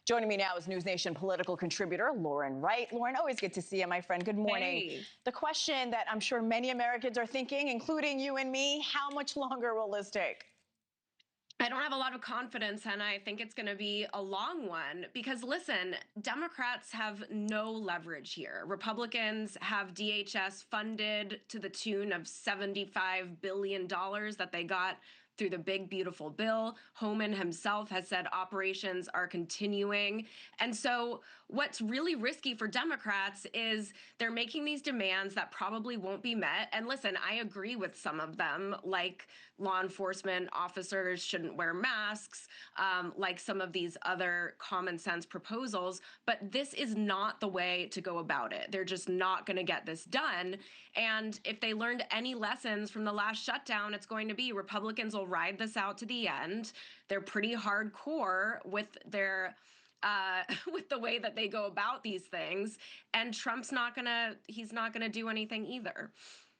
Joining me now is NewsNation political contributor Lauren Wright. Lauren, always good to see you, my friend. Good morning. Hey. The question that I'm sure many Americans are thinking, including you and me, how much longer will this take? I don't have a lot of confidence, and I think it's going to be a long one because, listen, Democrats have no leverage here. Republicans have DHS funded to the tune of $75 billion that they got through the big, beautiful bill. Homan himself has said operations are continuing. And so what's really risky for Democrats is they're making these demands that probably won't be met. And listen, I agree with some of them, like law enforcement officers shouldn't wear masks, like some of these other common sense proposals. But this is not the way to go about it. They're just not going to get this done. And if they learned any lessons from the last shutdown, it's going to be Republicans will ride this out to the end. They're pretty hardcore with their with the way that they go about these things, and Trump's not gonna do anything either.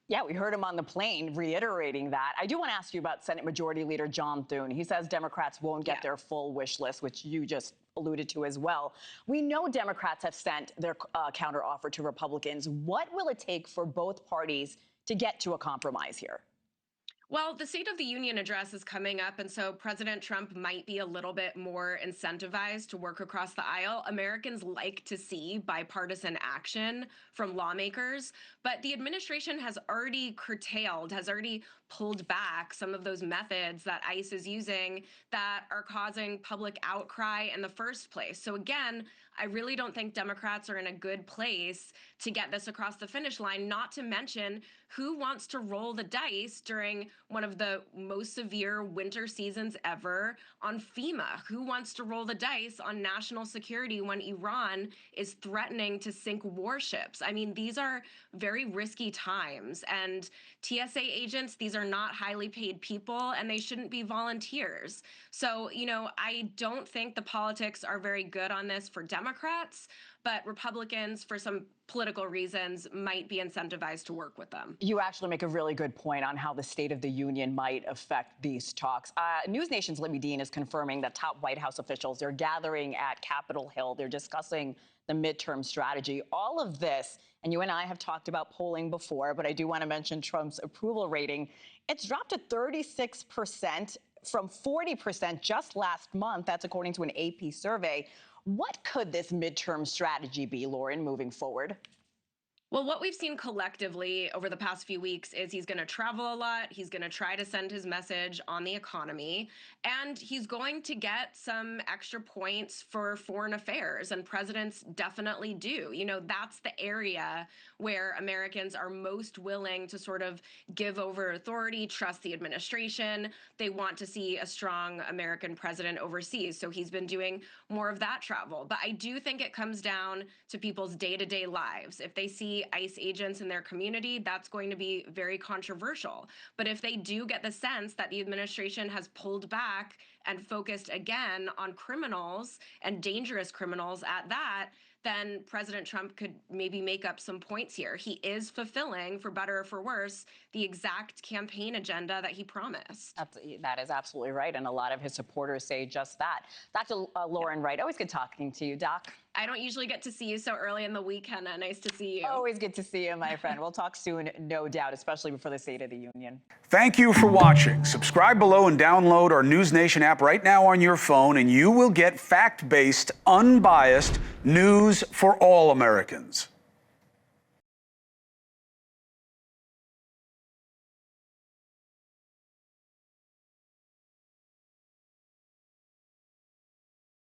Yeah, we heard him on the plane reiterating that. I do want to ask you about Senate Majority Leader John Thune. He says Democrats won't get their full wish list, which you just alluded to as well. We know Democrats have sent their counteroffer to Republicans. What will it take for both parties to get to a compromise here? Well, the State of the Union address is coming up, and so President Trump might be a little bit more incentivized to work across the aisle. Americans like to see bipartisan action from lawmakers, but the administration has already pulled back some of those methods that ICE is using that are causing public outcry in the first place. So again, I really don't think Democrats are in a good place to get this across the finish line, not to mention who wants to roll the dice during one of the most severe winter seasons ever on FEMA? Who wants to roll the dice on national security when Iran is threatening to sink warships? I mean, these are very risky times, and TSA agents, these are not highly paid people, and they shouldn't be volunteers. So, I don't think the politics are very good on this for Democrats, but Republicans, for some political reasons, might be incentivized to work with them. You actually make a really good point on how the State of the Union might affect these talks. NewsNation's Libby Dean is confirming that top White House officials are gathering at Capitol Hill. They're discussing the midterm strategy. All of this, and you and I have talked about polling before, but I do want to mention Trump's approval rating. It's dropped to 36% from 40% just last month. That's according to an AP survey. What could this midterm strategy be, Lauren, moving forward? Well, what we've seen collectively over the past few weeks is he's going to travel a lot. He's going to try to send his message on the economy, and he's going to get some extra points for foreign affairs, and presidents definitely do. That's the area where Americans are most willing to sort of give over authority, trust the administration. They want to see a strong American president overseas, so he's been doing more of that travel. But I do think it comes down to people's day-to-day lives. If they see ICE agents in their community, that's going to be very controversial. But if they do get the sense that the administration has pulled back and focused again on criminals and dangerous criminals at that, then President Trump could maybe make up some points here. He is fulfilling, for better or for worse, the exact campaign agenda that he promised. That is absolutely right, and a lot of his supporters say just that. Dr. Lauren Wright, always good talking to you, Doc. I don't usually get to see you so early in the week, Hannah. Nice to see you. Always good to see you, my friend. We'll talk soon, no doubt, especially before the State of the Union. Thank you for watching. Subscribe below and download our NewsNation app right now on your phone, and you will get fact-based, unbiased news for all Americans.